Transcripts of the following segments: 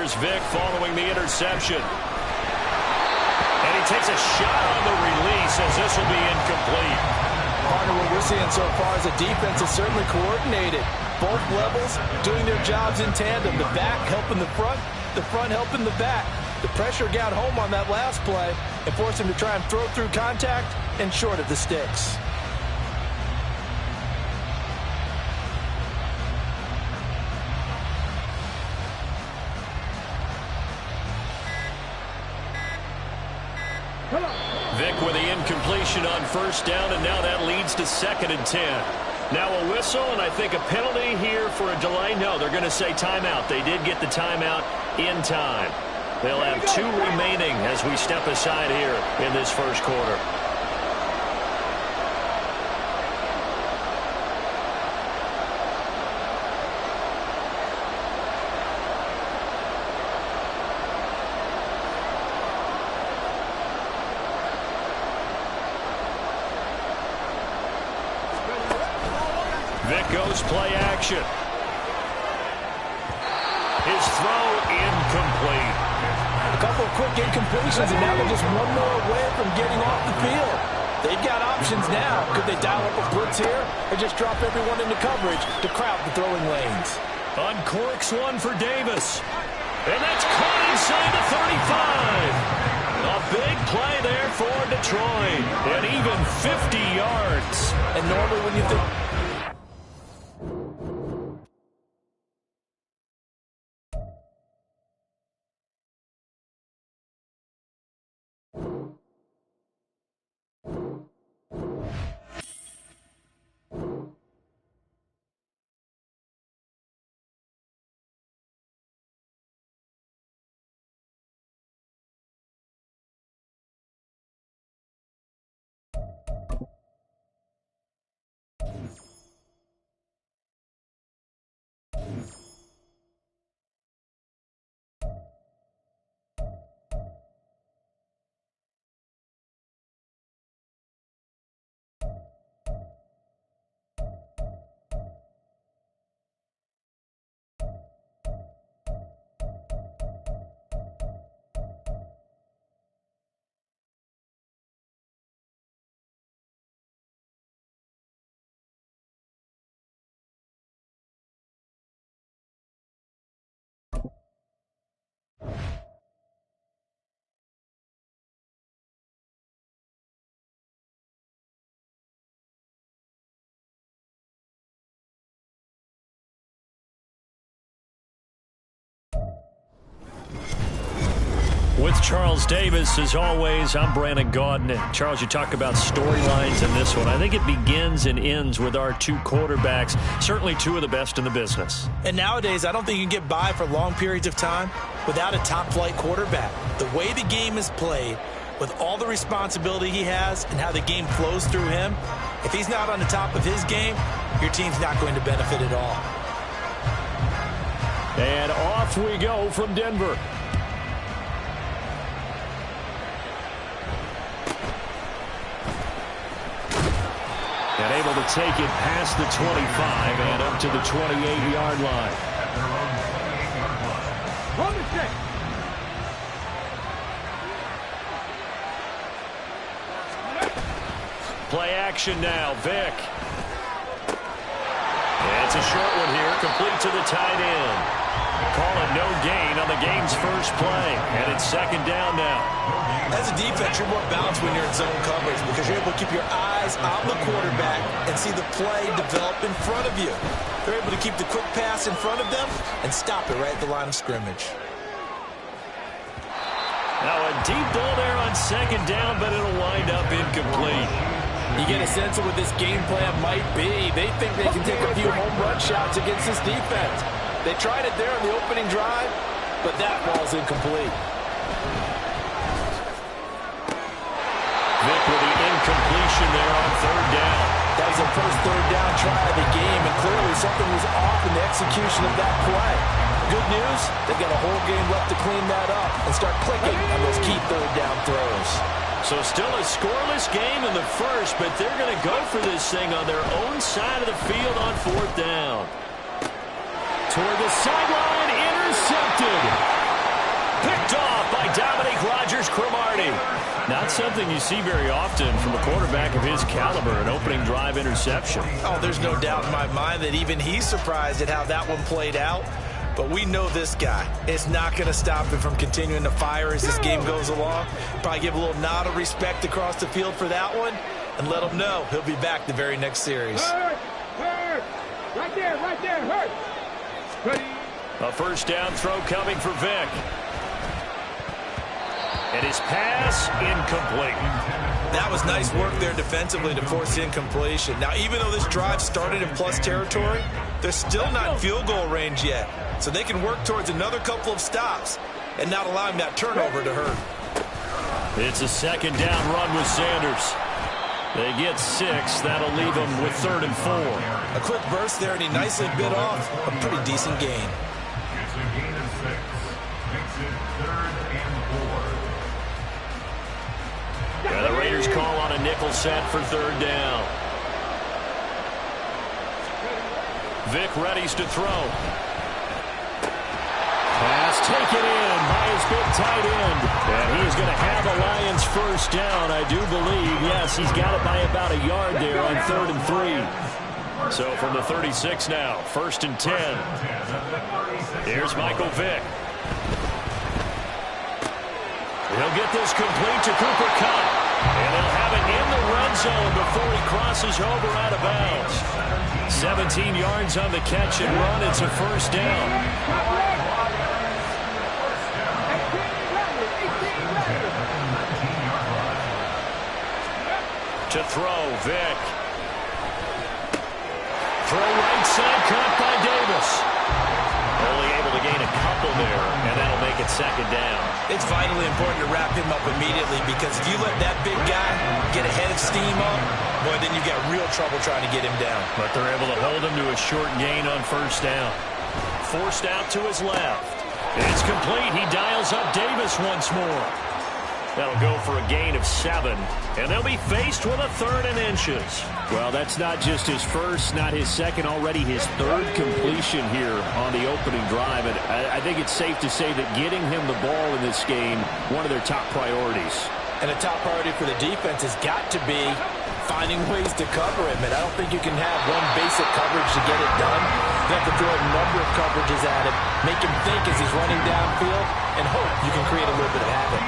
here's Vic following the interception. And he takes a shot on the release as this will be incomplete. Partner, what we're seeing so far is the defense is certainly coordinated. Both levels doing their jobs in tandem. The back helping the front helping the back. The pressure got home on that last play and forced him to try and throw through contact and short of the sticks. Vic with the incompletion on first down, and now that leads to 2nd and 10. Now a whistle, and I think a penalty here for a delay. No, they're going to say timeout. They did get the timeout in time. They'll have 2 remaining as we step aside here in this first quarter. Vic goes play action. His throw incomplete. A couple of quick incompletions, and now they're just one more away from getting off the field. They've got options now. Could they dial up a blitz here or just drop everyone into coverage to crowd the throwing lanes? Uncorks one for Davis. And that's caught inside the 35. A big play there for Detroit. And even 50 yards. And normally when you think... With Charles Davis, as always, I'm Brandon Gaudin. And Charles, you talk about storylines in this one. I think it begins and ends with our 2 quarterbacks, certainly 2 of the best in the business. And nowadays, I don't think you can get by for long periods of time without a top-flight quarterback. The way the game is played, with all the responsibility he has and how the game flows through him, if he's not on the top of his game, your team's not going to benefit at all. And off we go from Denver. And able to take it past the 25 and up to the 28-yard line. Play action now, Vic. And it's a short one here, complete to the tight end. Call it no gain on the game's first play. And it's 2nd down now. As a defense, you're more balanced when you're in zone coverage because you're able to keep your eyes on the quarterback and see the play develop in front of you. They're able to keep the quick pass in front of them and stop it right at the line of scrimmage. Now a deep ball there on 2nd down, but it'll wind up incomplete. You get a sense of what this game plan might be. They think they can take a few home run shots against this defense. They tried it there on the opening drive, but that ball's incomplete. Vic with the incompletion there on 3rd down. That was the first 3rd down try of the game, and clearly something was off in the execution of that play. Good news, they've got a whole game left to clean that up and start clicking on those key 3rd down throws. So still a scoreless game in the first, but they're going to go for this thing on their own side of the field on 4th down. Toward the sideline, intercepted. Picked off by Dominique Rodgers-Cromartie. Not something you see very often from a quarterback of his caliber, an opening drive interception. Oh, there's no doubt in my mind that even he's surprised at how that one played out. But we know this guy is not going to stop him from continuing to fire as this game goes along. Probably give a little nod of respect across the field for that one and let him know he'll be back the very next series. Hurt. Right there, hurt. Ready. A first down throw coming for Vick. And his pass incomplete. That was nice work there defensively to force incompletion. Now, even though this drive started in plus territory, they're still not in field goal range yet. So they can work towards another couple of stops and not allowing that turnover to hurt. It's a second down run with Sanders. They get 6. That'll leave them with 3rd and 4. A quick burst there, and he nicely bit off a pretty decent gain. It's a gain of 6. Makes it 3rd and 4. Yeah, the Raiders call on a nickel set for 3rd down. Vick readies to throw. Pass taken in by his big tight end. And he's going to have a Lions first down, I do believe. Yes, he's got it by about a yard there on 3rd and 3. So from the 36 now, 1st and 10. Here's Michael Vick. He'll get this complete to Cooper Kupp. And he'll have it in the red zone before he crosses over out of bounds. 17 yards on the catch and run. It's a first down. To throw, Vick. Throw right side, caught by Davis. Only able to gain a couple there, and that'll make it 2nd down. It's vitally important to wrap him up immediately, because if you let that big guy get a head of steam up, boy, then you got real trouble trying to get him down. But they're able to hold him to a short gain on 1st down. Forced out to his left. It's complete. He dials up Davis once more. That'll go for a gain of 7, and they'll be faced with a 3rd and inches. Well, that's not just his first, not his second, already his 3rd completion here on the opening drive. And I think it's safe to say that getting him the ball in this game, one of their top priorities. And a top priority for the defense has got to be finding ways to cover him. And I don't think you can have one basic coverage to get it done. You have to throw a number of coverages at him, make him think as he's running downfield, and hope you can create a little bit of havoc.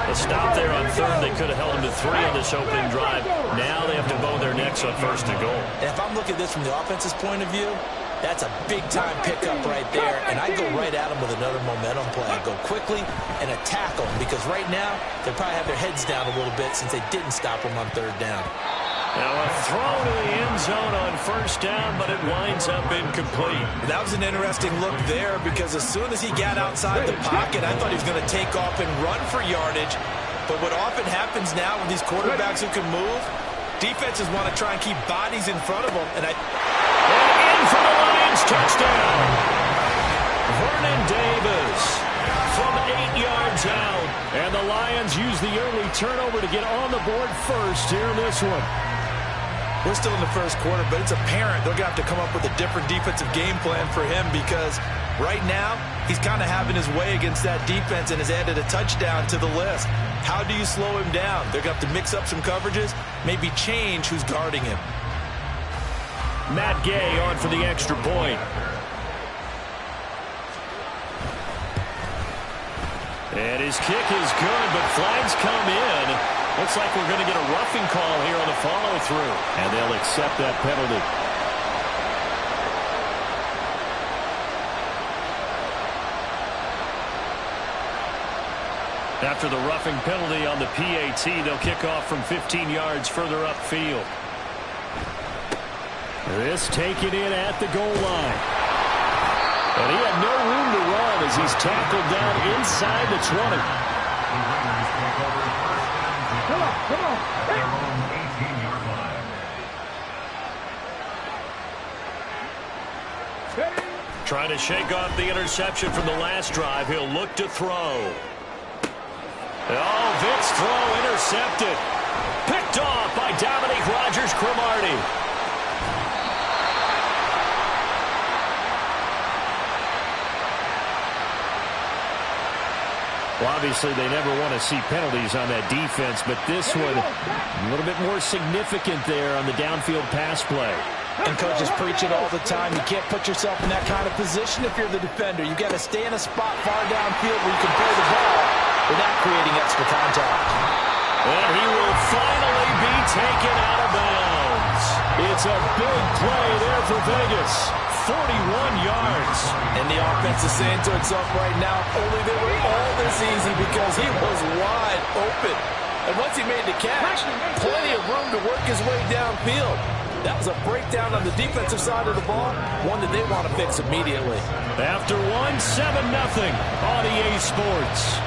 A stop there on 3rd. They could have held him to 3 on this opening drive. Now they have to bow their necks on 1st and goal. And if I'm looking at this from the offense's point of view, that's a big-time pickup right there. And I go right at him with another momentum play. I go quickly and attack them, because right now they probably have their heads down a little bit since they didn't stop him on 3rd down. Now a throw to the end zone on 1st down, but it winds up incomplete. That was an interesting look there, because as soon as he got outside the pocket, I thought he was going to take off and run for yardage. But what often happens now with these quarterbacks who can move, defenses want to try and keep bodies in front of them. And in for the Lions, touchdown. Vernon Davis from 8 yards out. And the Lions use the early turnover to get on the board first here in this one. We're still in the 1st quarter, but it's apparent they're going to have to come up with a different defensive game plan for him, because right now he's kind of having his way against that defense and has added a touchdown to the list. How do you slow him down? They're going to have to mix up some coverages, maybe change who's guarding him. Matt Gay on for the extra point. And his kick is good, but flags come in. Looks like we're going to get a roughing call here on the follow-through. And they'll accept that penalty. After the roughing penalty on the PAT, they'll kick off from 15 yards further upfield. This taken in at the goal line. And he had no room to run as he's tackled down inside the 20. Come on. Trying to shake off the interception from the last drive. He'll look to throw. Oh, Vick's throw intercepted. Picked off by Dominique Rodgers-Cromartie. Well, obviously, they never want to see penalties on that defense, but this one, a little bit more significant there on the downfield pass play. And coaches preach it all the time. You can't put yourself in that kind of position if you're the defender. You've got to stay in a spot far downfield where you can play the ball without creating extra contact. And he will finally be taken out of bounds. It's a big play there for Vegas. 41 yards. And the offense is saying to itself right now, only they were all this easy because he was wide open. And once he made the catch, plenty of room to work his way downfield. That was a breakdown on the defensive side of the ball, one that they want to fix immediately. After 1-7-0 on EA Sports.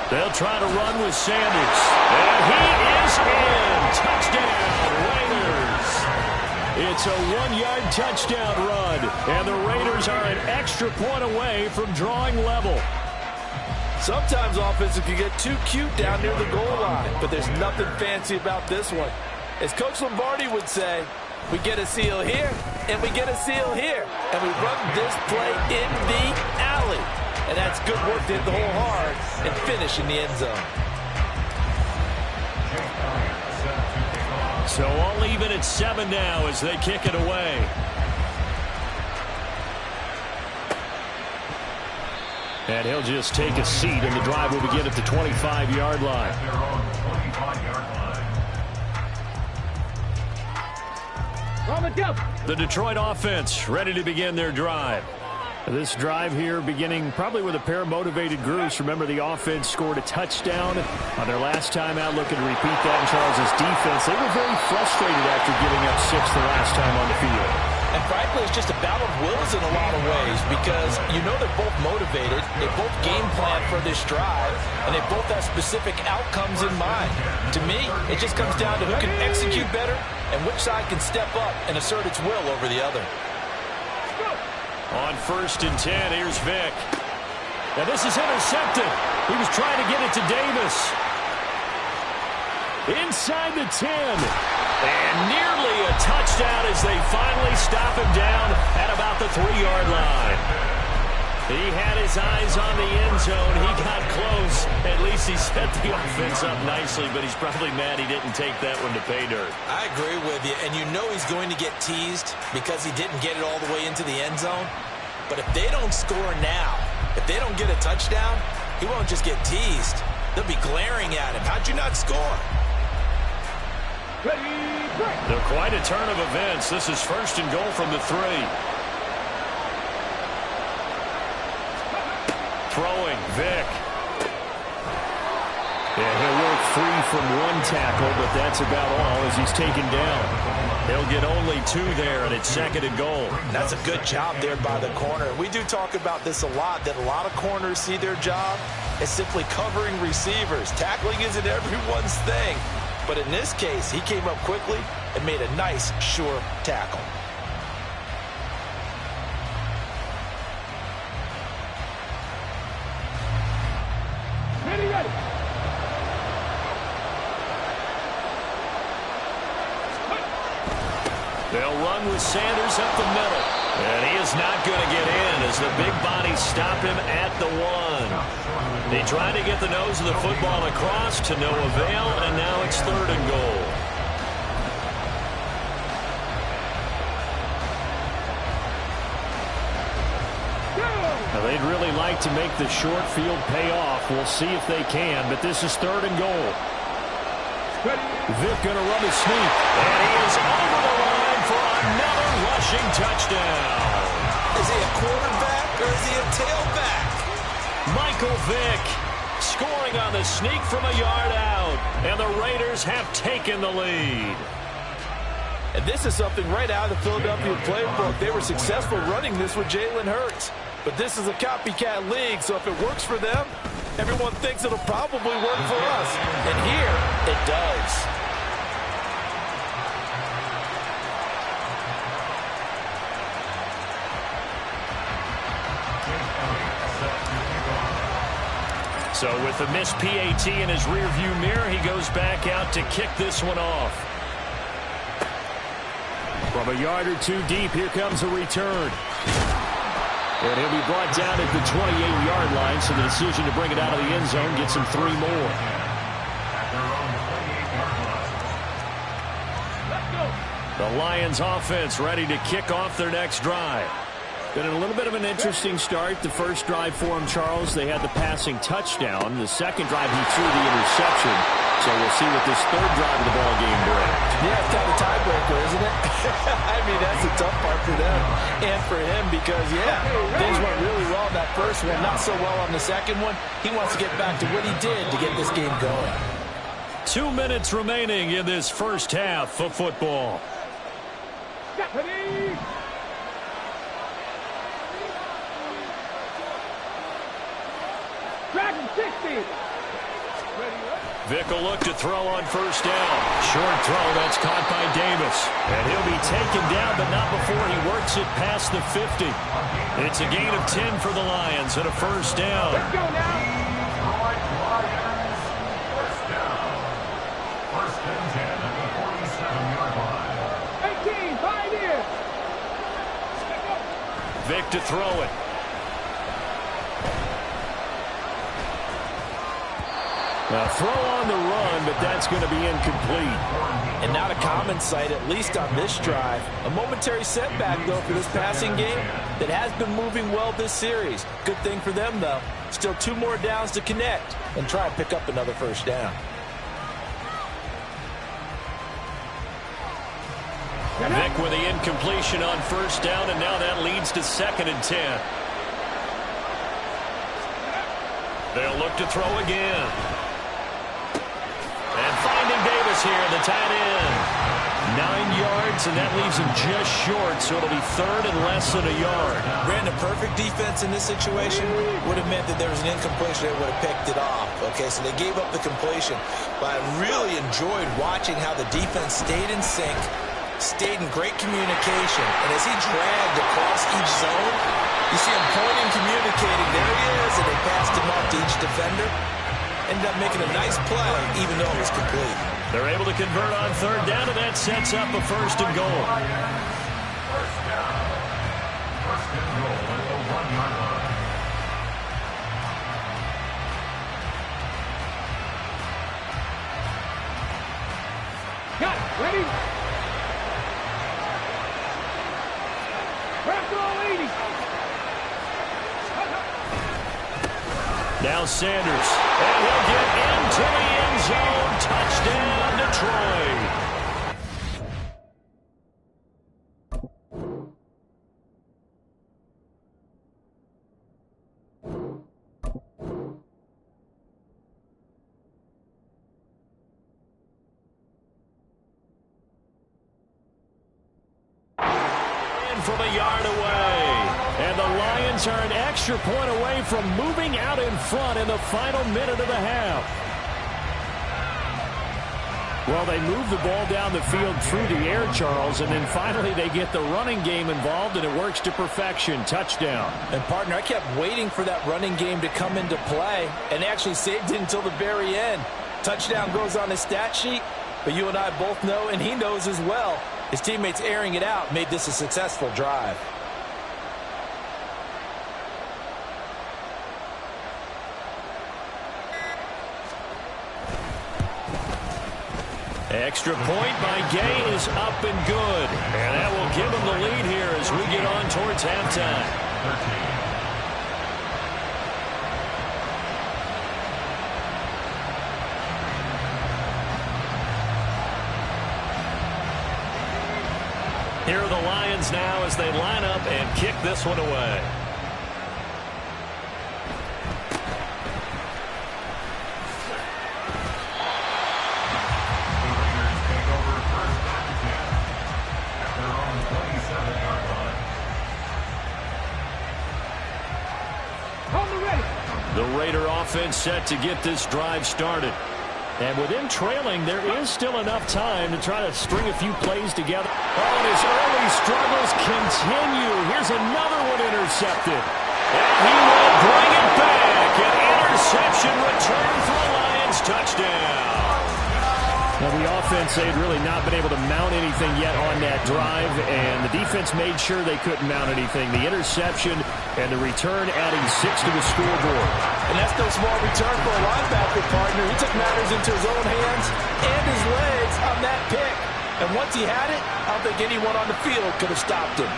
They'll try to run with Sanders. And he is in. Touchdown, Raiders. It's a 1-yard touchdown run. And the Raiders are an extra point away from drawing level. Sometimes offenses can get too cute down near the goal line, but there's nothing fancy about this one. As Coach Lombardi would say, we get a seal here, and we get a seal here. And we run this play in the alley. And that's good work to hit the hole hard and finish in the end zone. So all even at 7 now as they kick it away. And he'll just take a seat, and the drive will begin at the 25-yard line. The Detroit offense ready to begin their drive. This drive here beginning probably with a pair of motivated groups. Remember, the offense scored a touchdown on their last time out, looking to repeat that in Charles' defense. They were very frustrated after giving up 6 the last time on the field. And frankly, it's just a battle of wills in a lot of ways because you know they're both motivated, they both game plan for this drive, and they both have specific outcomes in mind. To me, it just comes down to who can execute better and which side can step up and assert its will over the other. On 1st and 10, here's Vick. Now this is intercepted. He was trying to get it to Davis. Inside the 10. And nearly a touchdown as they finally stop him down at about the 3-yard line. He had his eyes on the end zone. He got close. At least he set the offense up nicely, but he's probably mad he didn't take that one to pay dirt. I agree with you, and you know he's going to get teased because he didn't get it all the way into the end zone. But if they don't score now, if they don't get a touchdown, he won't just get teased. They'll be glaring at him. How'd you not score? They're quite a turn of events. This is 1st and goal from the 3. Throwing, Vick. Yeah, he'll work free from one tackle, but that's about all as he's taken down. He'll get only 2 there, and it's 2nd and goal. That's a good job there by the corner. We do talk about this a lot, that a lot of corners see their job as simply covering receivers. Tackling isn't everyone's thing. But in this case, he came up quickly and made a nice, sure tackle. Ready. They'll run with Sanders up the middle. And he is not going to get in as the big bodies stop him at the 1. They tried to get the nose of the football across to no avail, and now it's 3rd and goal. Now they'd really like to make the short field pay off. We'll see if they can, but this is 3rd and goal. Vick going to run a sneak, and he is over the line for another rushing touchdown. Is he a quarterback or is he a tailback? Michael Vick scoring on the sneak from a yard out, and the Raiders have taken the lead. And this is something right out of the Philadelphia playbook. They were successful running this with Jalen Hurts. But this is a copycat league, so if it works for them, everyone thinks it'll probably work for us. And here, it does. So with the missed PAT in his rearview mirror, he goes back out to kick this one off. From a yard or two deep, here comes a return. And he'll be brought down at the 28-yard line, so the decision to bring it out of the end zone gets him 3 more. The Lions offense ready to kick off their next drive. Been a little bit of an interesting start. The first drive for him, Charles, they had the passing touchdown. The second drive, he threw the interception. So we'll see what this third drive of the ball game brings. Yeah, it's kind of a tiebreaker, isn't it? I mean, that's the tough part for them and for him because, yeah, things went really well in that first one, not so well on the second one. He wants to get back to what he did to get this game going. 2 minutes remaining in this first half of football. Dragon 60. Vick will look to throw on first down. Short throw, that's caught by Davis. And he'll be taken down, but not before he works it past the 50. It's a gain of 10 for the Lions and a first down. Let's go now. First down. First and 10 at the 47-yard line. 18, 5 years. Vick to throw it. Now throw on the run, but that's going to be incomplete. And not a common sight, at least on this drive. A momentary setback, though, for this passing game that has been moving well this series. Good thing for them, though. Still 2 more downs to connect and try and pick up another first down. Vick with the incompletion on first down, and now that leads to 2nd and 10. They'll look to throw again. And finding Davis here, the tight end. 9 yards, and that leaves him just short, so it'll be 3rd and less than a yard. Brandon, perfect defense in this situation would have meant that there was an incompletion that would have picked it off. Okay, so they gave up the completion, but I really enjoyed watching how the defense stayed in sync, stayed in great communication, and as he dragged across each zone, you see him pointing, communicating, there he is, and they passed him up to each defender. Ended up making a nice play, even though it was complete. They're able to convert on 3rd down, and that sets up a 1st and goal. First down. First and goal at the 1-yard line. Got it. Ready? Press all 80. Now Sanders, and he'll get into the end zone. Touchdown, Detroit. And from a yard away. And the Lions are an extra point away from moving out in front in the final minute of the half. Well, they move the ball down the field through the air, Charles, and then finally they get the running game involved, and it works to perfection. Touchdown. And, partner, I kept waiting for that running game to come into play and actually saved it until the very end. Touchdown goes on his stat sheet, but you and I both know, and he knows as well, his teammates airing it out made this a successful drive. Extra point by Gay is up and good. And that will give them the lead here as we get on towards halftime. Here are the Lions now as they line up and kick this one away. The Raider offense set to get this drive started. And with him trailing, there is still enough time to try to string a few plays together. Oh, and his early struggles continue. Here's another one intercepted. And he will bring it back. An interception return for a Lions touchdown. Now, the offense, they had really not been able to mount anything yet on that drive, and the defense made sure they couldn't mount anything. The interception and the return adding 6 to the scoreboard. And that's no small return for a linebacker, partner. He took matters into his own hands and his legs on that pick. And once he had it, I don't think anyone on the field could have stopped him.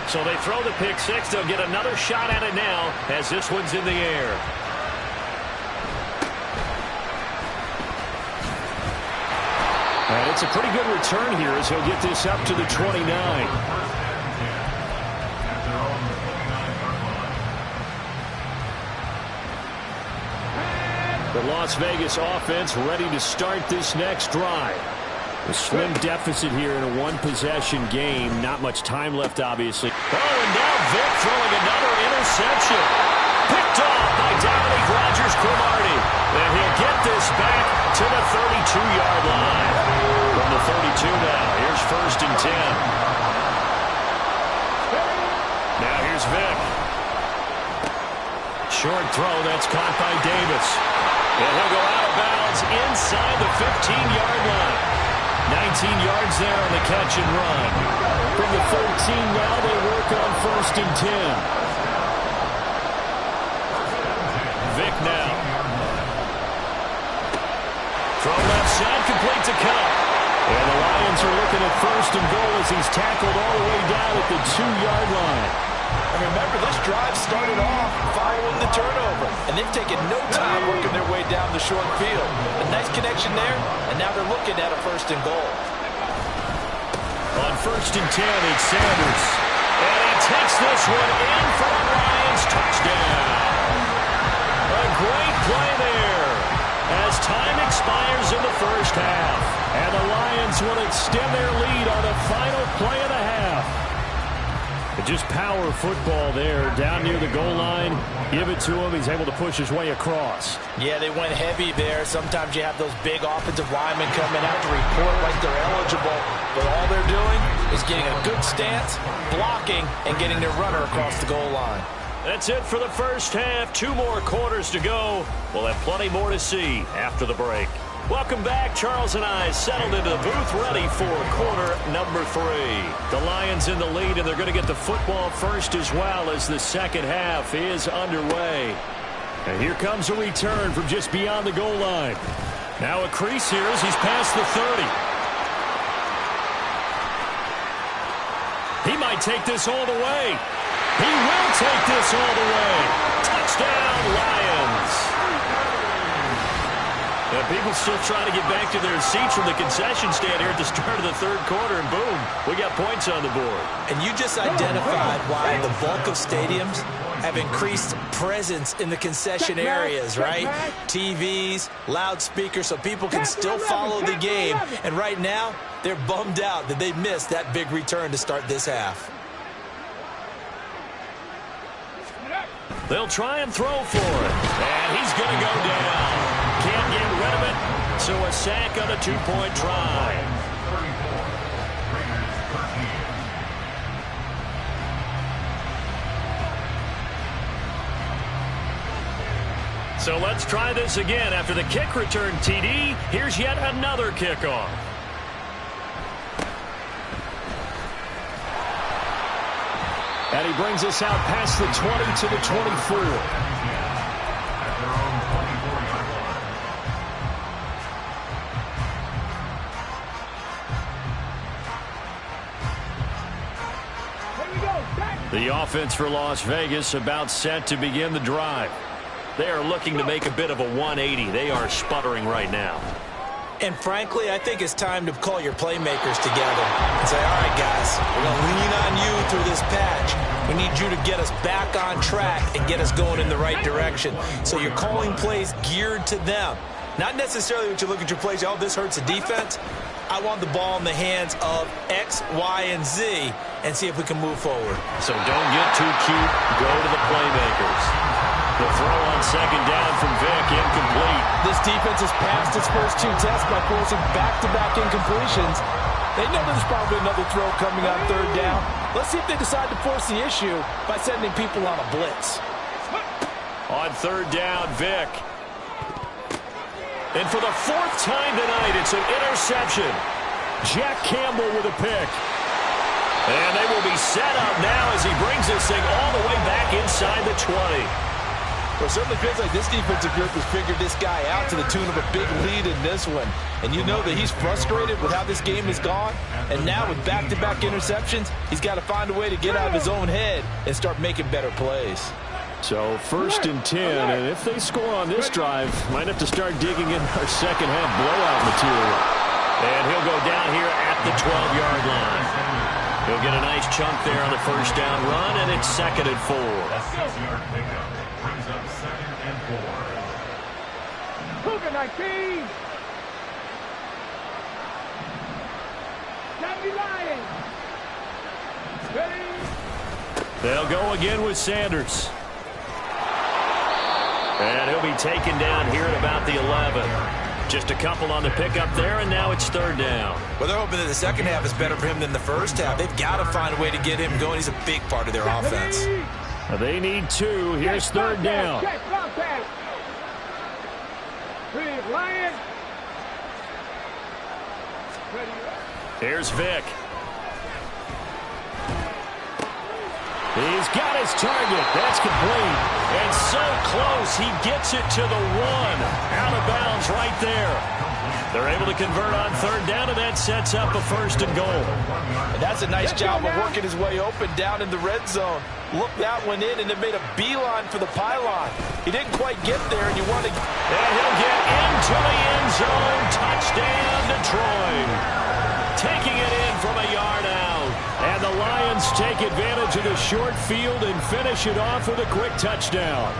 So they throw the pick 6. They'll get another shot at it now as this one's in the air. And it's a pretty good return here as he'll get this up to the 29. The Las Vegas offense ready to start this next drive. A slim deficit here in a one-possession game. Not much time left, obviously. Oh, and now Vic throwing another interception. Picked off by Dominique Rodgers-Cromartie. And he'll get this back to the 32-yard line. From the 32 now, here's 1st and 10. Now here's Vic. Short throw, that's caught by Davis. And he'll go out of bounds inside the 15-yard line. 19 yards there on the catch and run. From the 13 now, they work on 1st and 10. Vic now. From left side, complete to Cup. And the Lions are looking at 1st and goal as he's tackled all the way down at the 2-yard line. And remember, this drive started off following the turnover. And they've taken no time working their way down the short field. A nice connection there, and now they're looking at a 1st and goal. On 1st and 10, it's Sanders. And he takes this one in for a Lions touchdown. A great play there as time expires in the first half. And the Lions will extend their lead on the final play of the half. Just power football there down near the goal line. Give it to him. He's able to push his way across. Yeah, they went heavy there. Sometimes you have those big offensive linemen coming out to report like they're eligible. But all they're doing is getting a good stance, blocking, and getting their runner across the goal line. That's it for the first half. 2 more quarters to go. We'll have plenty more to see after the break. Welcome back. Charles and I settled into the booth ready for quarter number 3. The Lions in the lead, and they're going to get the football first as well as the second half is underway. And here comes a return from just beyond the goal line. Now a crease here as he's past the 30. He might take this all the way. He will take this all the way. Touchdown, Lions. People still trying to get back to their seats from the concession stand here at the start of the 3rd quarter, and boom, we got points on the board. And you just identified why the bulk of stadiums have increased presence in the concession areas, right? TVs, loudspeakers, so people can still follow the game. And right now, they're bummed out that they missed that big return to start this half. They'll try and throw for it, and he's going to go down. Can't get rid of it, so a sack on a 2-point try. So let's try this again. After the kick return, TD, here's yet another kickoff. And he brings us out past the 20 to the 24. The offense for Las Vegas about set to begin the drive. They are looking to make a bit of a 180. They are sputtering right now. And frankly, I think it's time to call your playmakers together and say, all right, guys, we're going to lean on you through this patch. We need you to get us back on track and get us going in the right direction. So you're calling plays geared to them. Not necessarily what you look at your plays, oh, this hurts the defense. I want the ball in the hands of X, Y, and Z and see if we can move forward. So don't get too cute. Go to the playmakers. The throw on 2nd down from Vic, incomplete. This defense has passed its first 2 tests by forcing back-to-back incompletions. They know there's probably another throw coming on third down. Let's see if they decide to force the issue by sending people on a blitz. On third down, Vick. And for the fourth time tonight, it's an interception. Jack Campbell with a pick. And they will be set up now as he brings this thing all the way back inside the 20. Well, it certainly feels like this defensive group has figured this guy out to the tune of a big lead in this one. And you know that he's frustrated with how this game has gone. And now with back-to-back interceptions, he's got to find a way to get out of his own head and start making better plays. So first and 10, and if they score on this drive, might have to start digging in our second half blowout material. And he'll go down here at the 12-yard line. He'll get a nice chunk there on the first down run, and it's 2nd and 4. A 6-yard pickup brings up 2nd and 4. Cougar 19. Lions. Ready. They'll go again with Sanders. And he'll be taken down here at about the 11. Just a couple on the pickup there, and now it's 3rd down. Well, they're hoping that the second half is better for him than the first half. They've got to find a way to get him going. He's a big part of their offense. They need 2. Here's 3rd down. Lions. Here's Vick. He's got his target. That's complete. And so close, he gets it to the 1. Out of bounds right there. They're able to convert on 3rd down, and that sets up a 1st and goal. And that's a nice job of working his way open down in the red zone. Looked that one in, and it made a beeline for the pylon. He didn't quite get there, and you want to... And he'll get into the end zone. Touchdown, Detroit. Taking it in from a yard out. And the Lions take advantage of the short field and finish it off with a quick touchdown.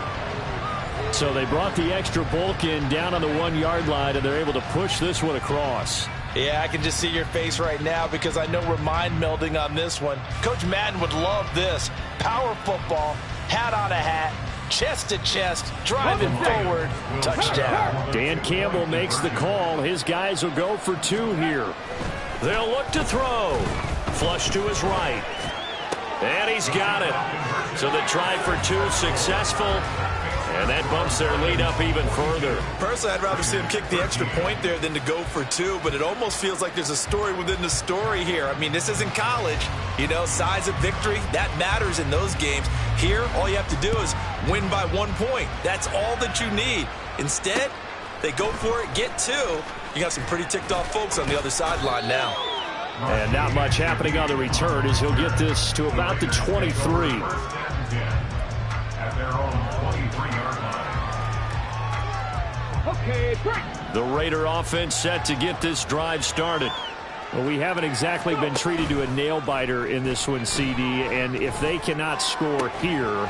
So they brought the extra bulk in down on the 1-yard line, and they're able to push this one across. Yeah, I can just see your face right now because I know we're mind melding on this one. Coach Madden would love this. Power football, hat on a hat, chest to chest, driving forward, touchdown. Dan Campbell makes the call. His guys will go for 2 here. They'll look to throw. Flush to his right. And he's got it. So the try for 2 successful. And that bumps their lead up even further. Personally, I'd rather see him kick the extra point there than to go for 2, but it almost feels like there's a story within the story here. I mean, this isn't college. You know, size of victory, that matters in those games. Here, all you have to do is win by 1 point. That's all that you need. Instead, they go for it, get 2. You got some pretty ticked off folks on the other sideline now. And not much happening on the return as he'll get this to about the 23. At their own 23-yard line. Okay, break. The Raider offense set to get this drive started. Well, we haven't exactly been treated to a nail-biter in this one, CD, and if they cannot score here,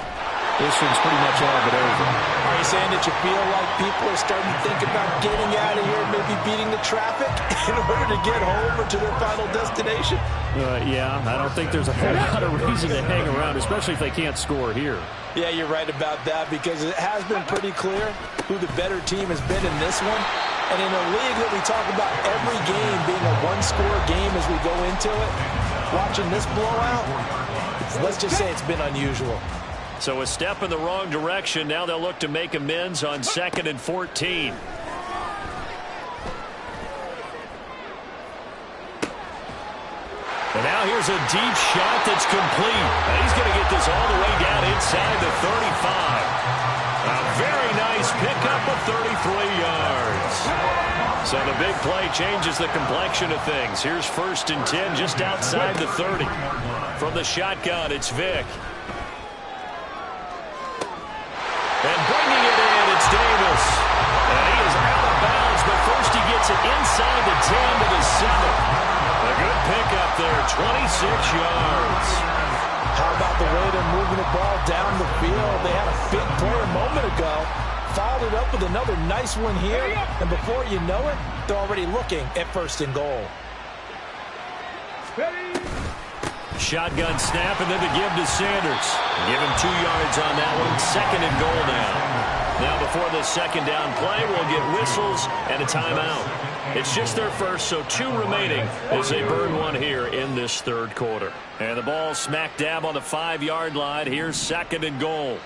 this one's pretty much all but over. Are you saying that you feel like people are starting to think about getting out of here and maybe beating the traffic in order to get home or to their final destination? Yeah, I don't think there's a whole lot of reason to hang around, especially if they can't score here. Yeah, you're right about that because it has been pretty clear who the better team has been in this one. And in a league that we talk about every game being a one-score game as we go into it, watching this blowout, let's just say it's been unusual. So a step in the wrong direction. Now they'll look to make amends on 2nd and 14. And now here's a deep shot that's complete. And he's going to get this all the way down inside the 35. A very nice pickup of 33 yards. So the big play changes the complexion of things. Here's 1st and 10 just outside the 30. From the shotgun, it's Vick. And bringing it in, it's Davis. And he is out of bounds, but first he gets it inside the 10 to the 7. A good pickup there, 26 yards. How about the way they're moving the ball down the field? They had a big play a moment ago. Followed it up with another nice one here. And before you know it, they're already looking at 1st and goal. Shotgun snap, and then the give to Sanders. Give him 2 yards on that one. 2nd and goal now. Now before this second down play, we'll get whistles and a timeout. It's just their first, so 2 remaining as they burn one here in this third quarter. And the ball smack dab on the 5-yard line. Here's 2nd and goal.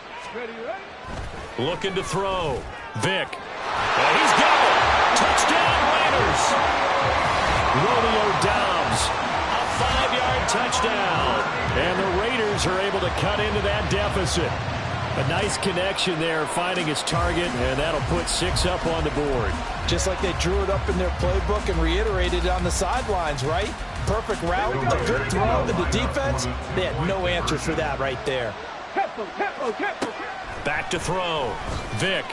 Looking to throw. Vic. And he's got it. Touchdown Raiders. Romeo Dobbs. A 5-yard touchdown. And the Raiders are able to cut into that deficit. A nice connection there, finding his target, and that'll put 6 up on the board. Just like they drew it up in their playbook and reiterated it on the sidelines, right? Perfect route, a good throw to the defense. They had no answers for that right there. Back to throw. Vic.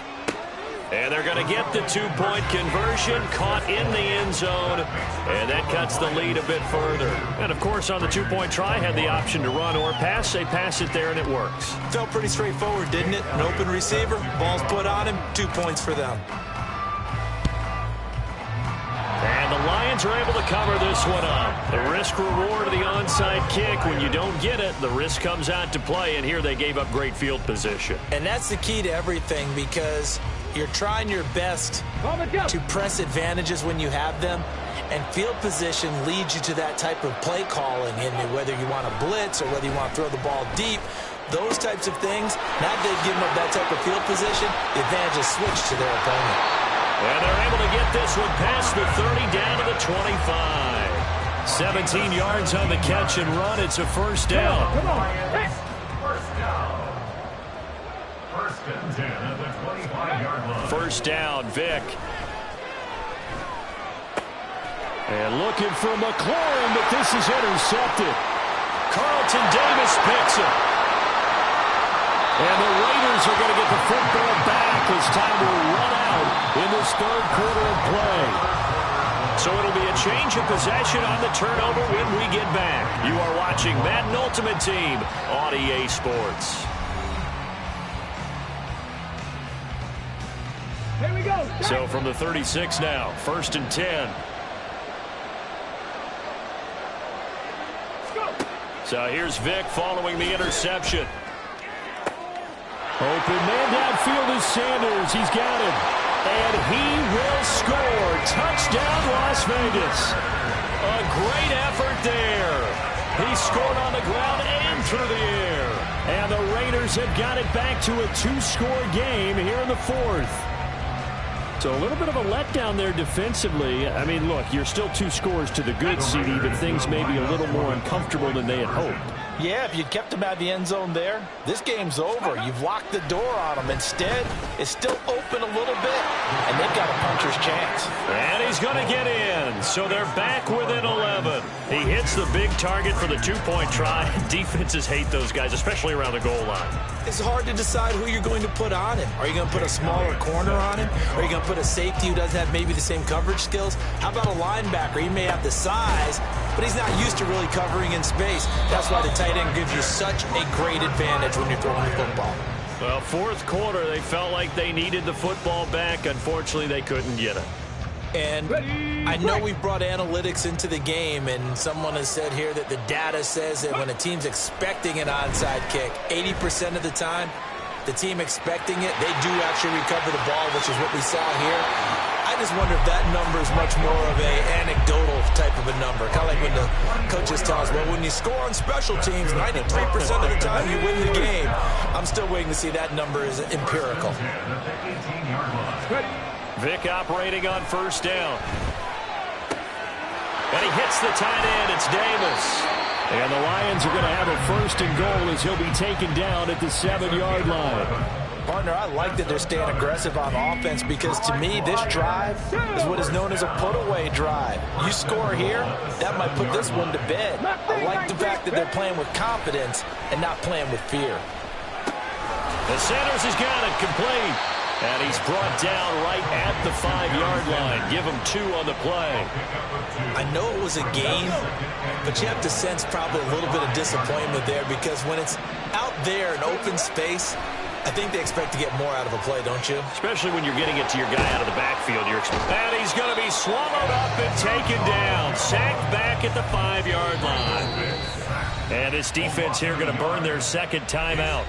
And they're going to get the 2-point conversion, caught in the end zone, and that cuts the lead a bit further. And, of course, on the 2-point try, had the option to run or pass. They pass it there, and it works. Felt pretty straightforward, didn't it? An open receiver, ball's put on him, 2 points for them. And the Lions are able to cover this one up. The risk-reward of the onside kick, when you don't get it, the risk comes out to play, and here they gave up great field position. And that's the key to everything, because you're trying your best to press advantages when you have them, and field position leads you to that type of play calling, and whether you want to blitz or whether you want to throw the ball deep, those types of things, now that they've given up that type of field position, the advantage is switched to their opponent. And they're able to get this one past the 30 down to the 25. 17 yards on the catch and run. It's a first down. Come on. First down. 1st and 10 at the 25-yard line. First down, Vic. And looking for McLaurin, but this is intercepted. Carlton Davis picks it. And the Raiders are going to get the football back as time will run out in this third quarter of play. So it'll be a change of possession on the turnover when we get back. You are watching Madden Ultimate Team on EA Sports. Here we go. So from the 36 now, 1st and 10. Let's go. So here's Vic following the interception. Open man downfield is Sanders. He's got it. And he will score. Touchdown, Las Vegas. A great effort there. He scored on the ground and through the air. And the Raiders have got it back to a 2-score game here in the 4th. So a little bit of a letdown there defensively. I mean, look, you're still 2 scores to the good, CD, but things may be a little more uncomfortable than they had hoped. Yeah, if you'd kept them out of the end zone there, this game's over. You've locked the door on them. Instead, it's still open a little bit, and they've got a puncher's chance. And he's going to get in. So they're back within 11. He hits the big target for the 2-point try. Defenses hate those guys, especially around the goal line. It's hard to decide who you're going to put on him. Are you going to put a smaller corner on him? Are you going to put a safety who doesn't have maybe the same coverage skills? How about a linebacker? He may have the size, but he's not used to really covering in space. That's why the tight end gives you such a great advantage when you're throwing the football. Well, 4th quarter, they felt like they needed the football back. Unfortunately, they couldn't get it. And I know we've brought analytics into the game, and someone has said here that the data says that when a team's expecting an onside kick, 80% of the time, the team expecting it, they do actually recover the ball, which is what we saw here. I just wonder if that number is much more of a anecdotal type of a number. Kind of like when the coaches tell us, well, when you score on special teams, 93% of the time you win the game. I'm still waiting to see that number is empirical. Vic operating on 1st down. And he hits the tight end. It's Davis. And the Lions are going to have a 1st and goal as he'll be taken down at the 7-yard line. Partner, I like that they're staying aggressive on offense because, to me, this drive is what is known as a put-away drive. You score here, that might put this one to bed. I like the fact that they're playing with confidence and not playing with fear. The Sanders has got it complete. And he's brought down right at the 5-yard line. Give him 2 on the play. I know it was a game, but you have to sense probably a little bit of disappointment there because when it's out there in open space, I think they expect to get more out of a play, don't you? Especially when you're getting it to your guy out of the backfield. And he's going to be swallowed up and taken down. Sacked back at the 5-yard line. And this defense here going to burn their 2nd timeout.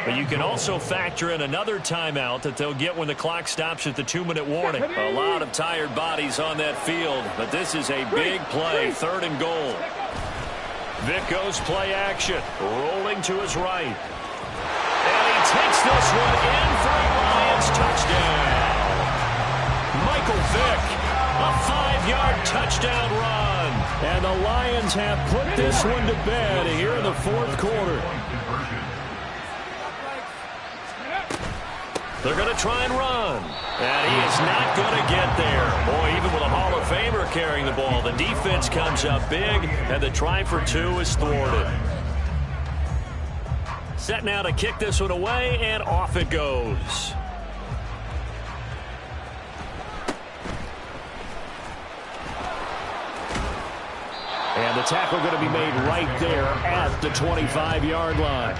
But you can also factor in another timeout that they'll get when the clock stops at the 2-minute warning. A lot of tired bodies on that field, but this is a big play, 3rd and goal. Vic goes play action, rolling to his right. And he takes this one in for a Lions touchdown. Michael Vick, a 5-yard touchdown run. And the Lions have put this one to bed here in the 4th quarter. They're going to try and run. And he is not going to get there. Boy, even with a Hall of Famer carrying the ball, the defense comes up big, and the try for 2 is thwarted. Set now to kick this one away, and off it goes. And the tackle going to be made right there at the 25-yard line.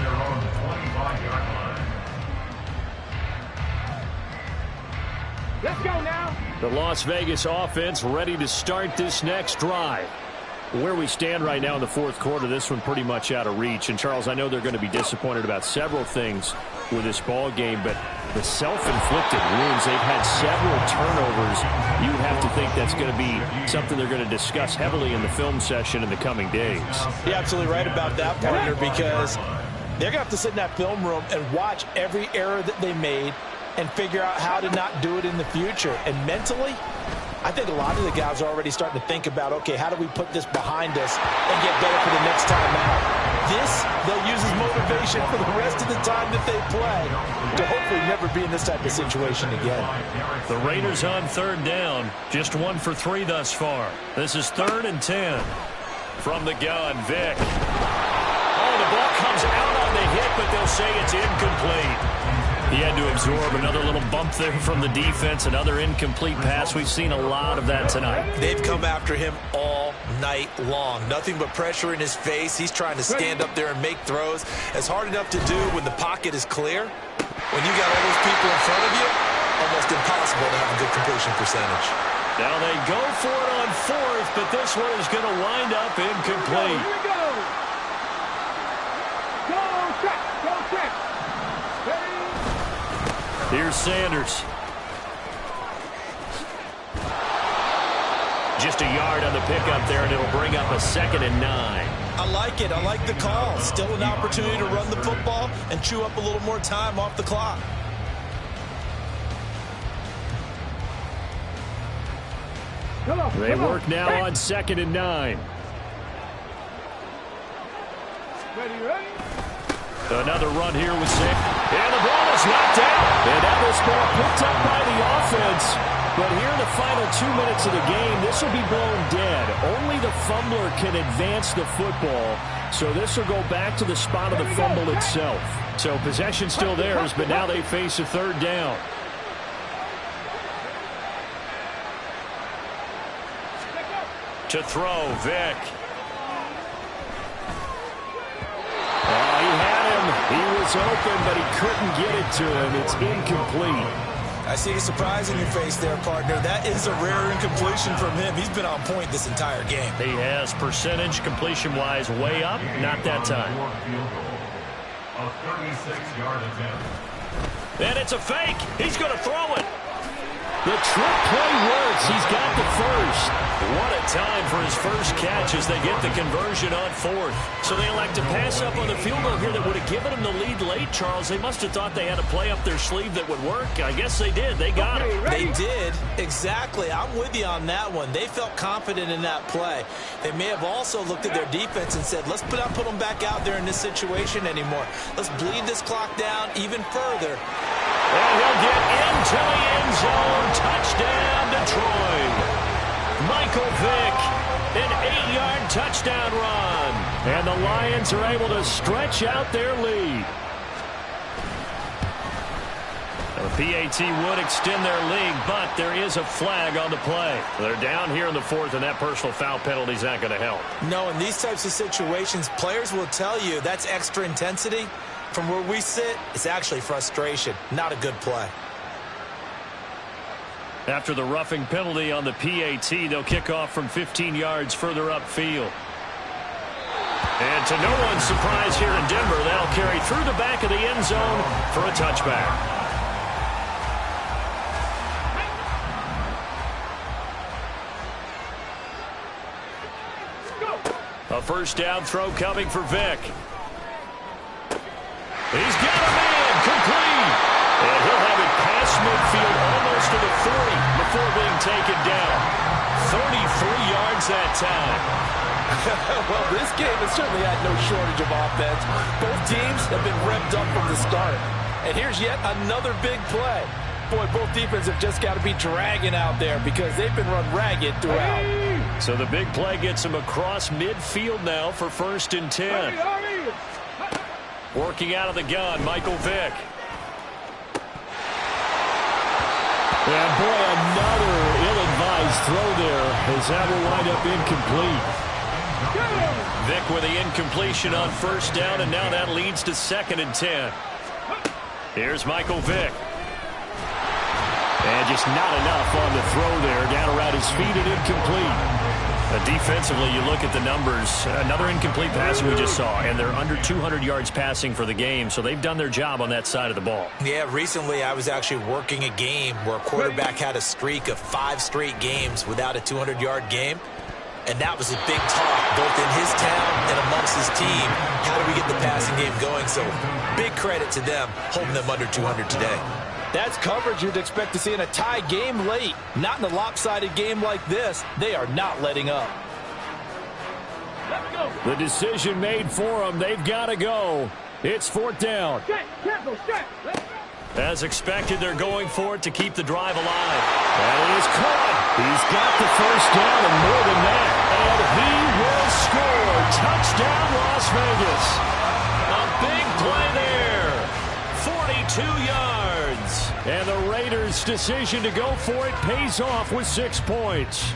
Let's go now. The Las Vegas offense ready to start this next drive. Where we stand right now in the 4th quarter, this one pretty much out of reach. And, Charles, I know they're going to be disappointed about several things with this ball game, but the self-inflicted wounds, they've had several turnovers. You have to think that's going to be something they're going to discuss heavily in the film session in the coming days. You're absolutely right about that, partner, because they're going to have to sit in that film room and watch every error that they made and figure out how to not do it in the future. And mentally, I think a lot of the guys are already starting to think about, okay, how do we put this behind us and get better for the next time out? This, they'll use as motivation for the rest of the time that they play to hopefully never be in this type of situation again. The Raiders on 3rd down, just 1 for 3 thus far. This is 3rd and 10. From the gun, Vic. Oh, the ball comes out on the hit, but they'll say it's incomplete. He had to absorb another little bump there from the defense, another incomplete pass. We've seen a lot of that tonight. They've come after him all night long. Nothing but pressure in his face. He's trying to stand up there and make throws. It's hard enough to do when the pocket is clear. When you got all those people in front of you, almost impossible to have a good completion percentage. Now they go for it on 4th, but this one is going to wind up incomplete. Here we go. Go check. Go check. Here's Sanders. Just a yard on the pickup there, and it'll bring up a 2nd and 9. I like it. I like the call. Still an opportunity to run the football and chew up a little more time off the clock. They work now on 2nd and 9. Ready? Another run here with Zach. And the ball is knocked out. And now this ball picked up by the offense. But here in the final 2 minutes of the game, this will be blown dead. Only the fumbler can advance the football. So this will go back to the spot of the fumble itself. So possession still theirs, but now they face a 3rd down. To throw, Vic. Oh, he had him. He was open, but he couldn't get it to him. It's incomplete. I see the surprise in your face there, partner. That is a rare incompletion from him. He's been on point this entire game. He has percentage completion-wise way up. Not that time. A 36-yard attempt. And it's a fake. He's going to throw it. The trick play works. He's got the first. What a time for his first catch as they get the conversion on 4th. So they elect to pass up on the field goal here that would have given them the lead late, Charles. They must have thought they had a play up their sleeve that would work. I guess they did. They got it. They did. Exactly. I'm with you on that one. They felt confident in that play. They may have also looked at their defense and said, let's not put them back out there in this situation anymore. Let's bleed this clock down even further. And he'll get into the end zone. Touchdown, Detroit. Michael Vick, an 8-yard touchdown run. And the Lions are able to stretch out their lead. The PAT would extend their lead, but there is a flag on the play. They're down here in the 4th, and that personal foul penalty is not going to help. No, in these types of situations, players will tell you that's extra intensity. From where we sit, it's actually frustration. Not a good play. After the roughing penalty on the PAT, they'll kick off from 15 yards further upfield. And to no one's surprise here in Denver, that'll carry through the back of the end zone for a touchback. A first down throw coming for Vick. He's got a man, complete. And he'll have it past midfield almost to the 40 before being taken down. 33 yards that time. Well, this game has certainly had no shortage of offense. Both teams have been revved up from the start. And here's yet another big play. Boy, both defenses have just got to be dragging out there because they've been run ragged throughout. So the big play gets him across midfield now for 1st and 10. Working out of the gun, Michael Vick. And boy, another ill-advised throw there as that will wind up incomplete. Vick with the incompletion on 1st down, and now that leads to 2nd and 10. Here's Michael Vick. And just not enough on the throw there. Down around his feet and incomplete. Defensively, you look at the numbers. Another incomplete pass we just saw, and they're under 200 yards passing for the game, so they've done their job on that side of the ball. Yeah, recently I was actually working a game where a quarterback had a streak of 5 straight games without a 200-yard game, and that was a big talk both in his town and amongst his team. How do we get the passing game going? So big credit to them holding them under 200 today. That's coverage you'd expect to see in a tie game late. Not in a lopsided game like this. They are not letting up. The decision made for them. They've got to go. It's 4th down. As expected, they're going for it to keep the drive alive. And it is caught. He's got the 1st down and more than that. And he will score. Touchdown, Las Vegas. A big play there. 42 yards. And the Raiders' decision to go for it pays off with 6 points.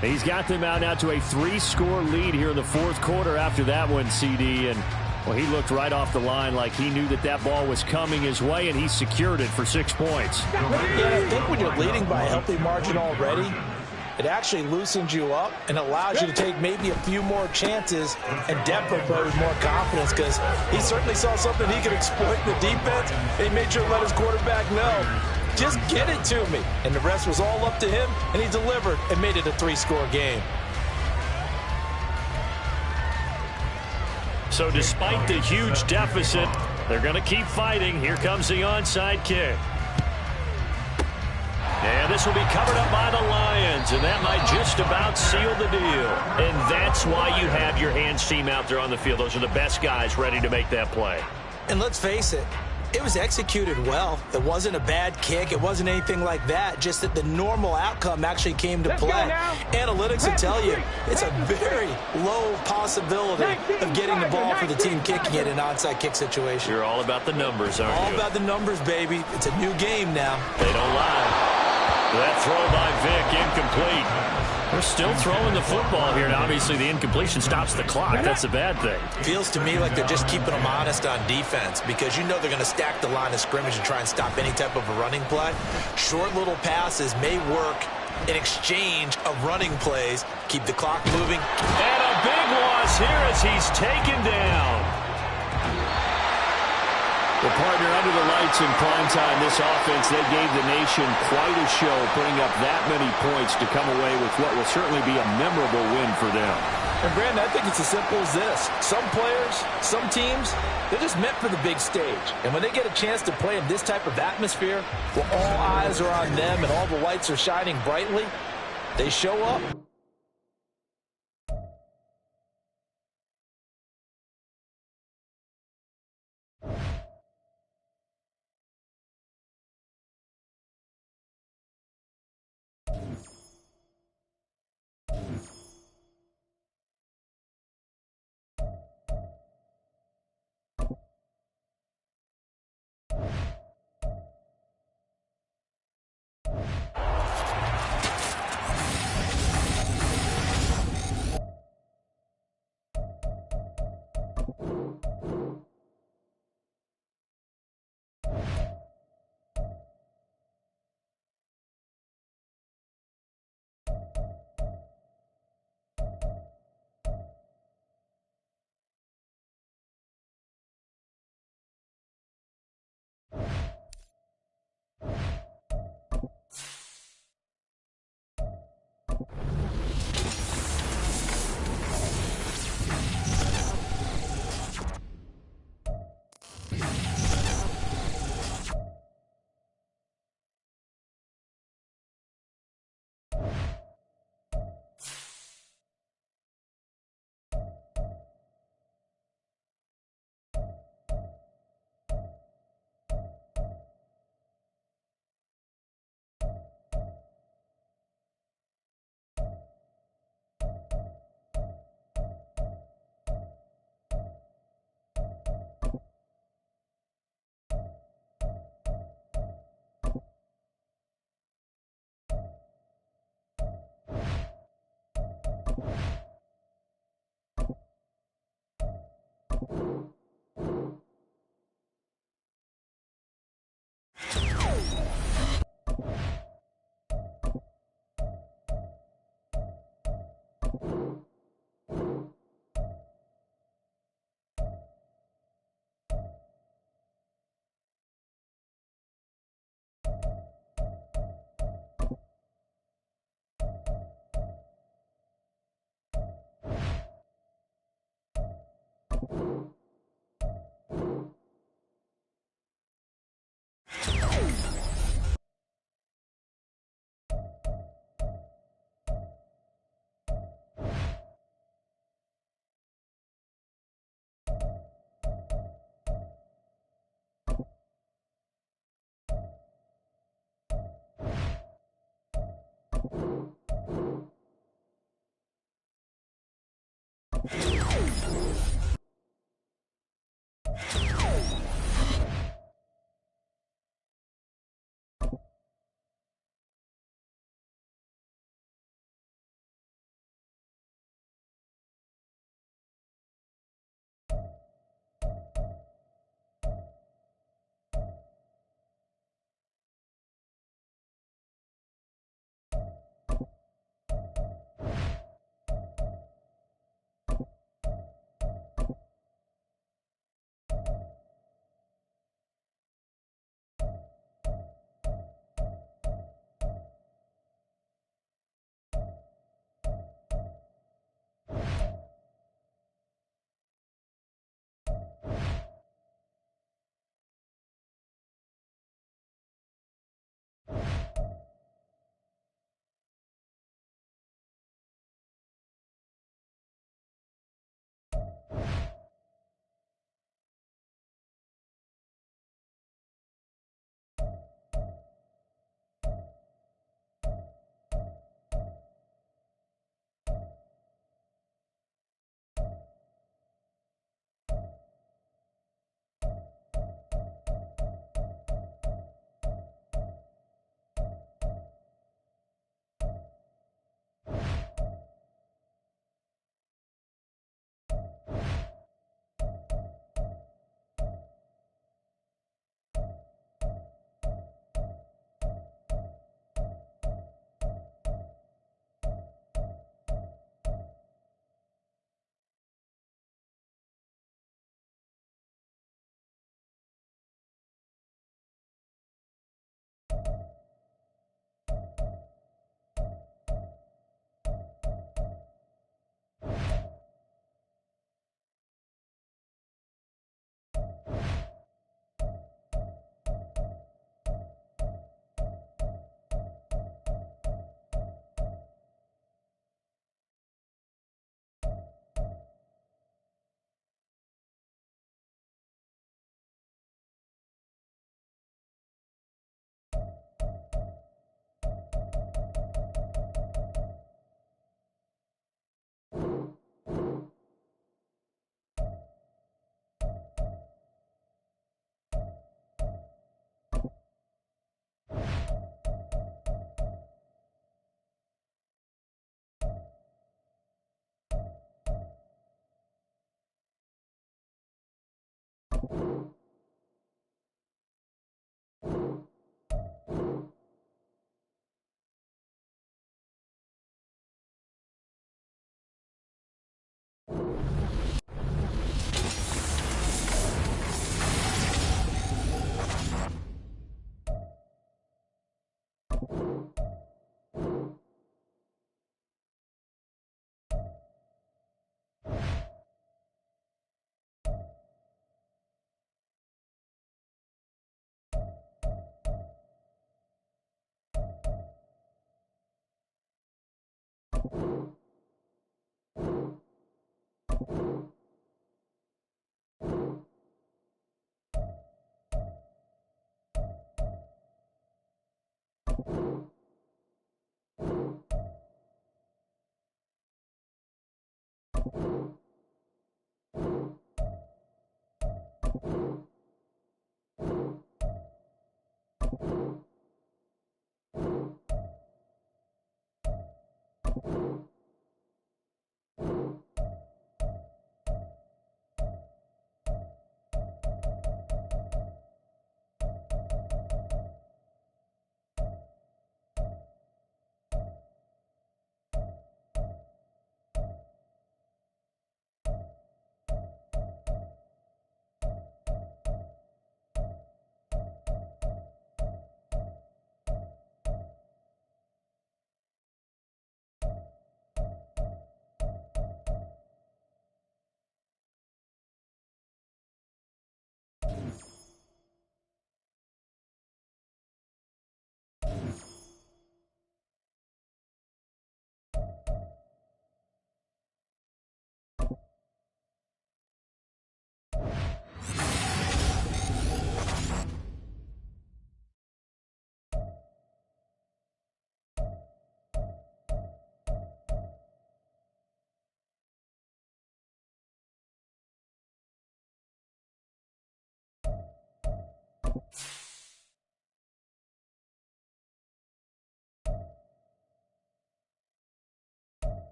He's got them out now to a 3-score lead here in the 4th quarter after that one, CD. And, well, he looked right off the line like he knew that that ball was coming his way, and he secured it for 6 points. Yeah, I think when you're leading by a healthy margin already, it actually loosens you up and allows you to take maybe a few more chances and definitely play with more confidence because he certainly saw something he could exploit in the defense. He made sure to let his quarterback know, just get it to me. And the rest was all up to him, and he delivered and made it a 3-score game. So despite the huge deficit, they're going to keep fighting. Here comes the onside kick. And this will be covered up by the Lions, and that might just about seal the deal. And that's why you have your hands team out there on the field. Those are the best guys ready to make that play. And let's face it, it was executed well. It wasn't a bad kick. It wasn't anything like that. Just that the normal outcome actually came to play. Analytics will tell you it's a very low possibility of getting the ball for the team kicking it in an onside kick situation. You're all about the numbers, aren't you? All about the numbers, baby. It's a new game now. They don't lie. That throw by Vick, incomplete. They're still throwing the football here, and obviously the incompletion stops the clock. That's a bad thing. Feels to me like they're just keeping them honest on defense because you know they're going to stack the line of scrimmage and try and stop any type of a running play. Short little passes may work in exchange of running plays. Keep the clock moving. And a big loss here as he's taken down. The partner under the lights in prime time, this offense, they gave the nation quite a show, putting up that many points to come away with what will certainly be a memorable win for them. And, Brandon, I think it's as simple as this. Some players, some teams, they're just meant for the big stage. And when they get a chance to play in this type of atmosphere, where all eyes are on them and all the lights are shining brightly, they show up.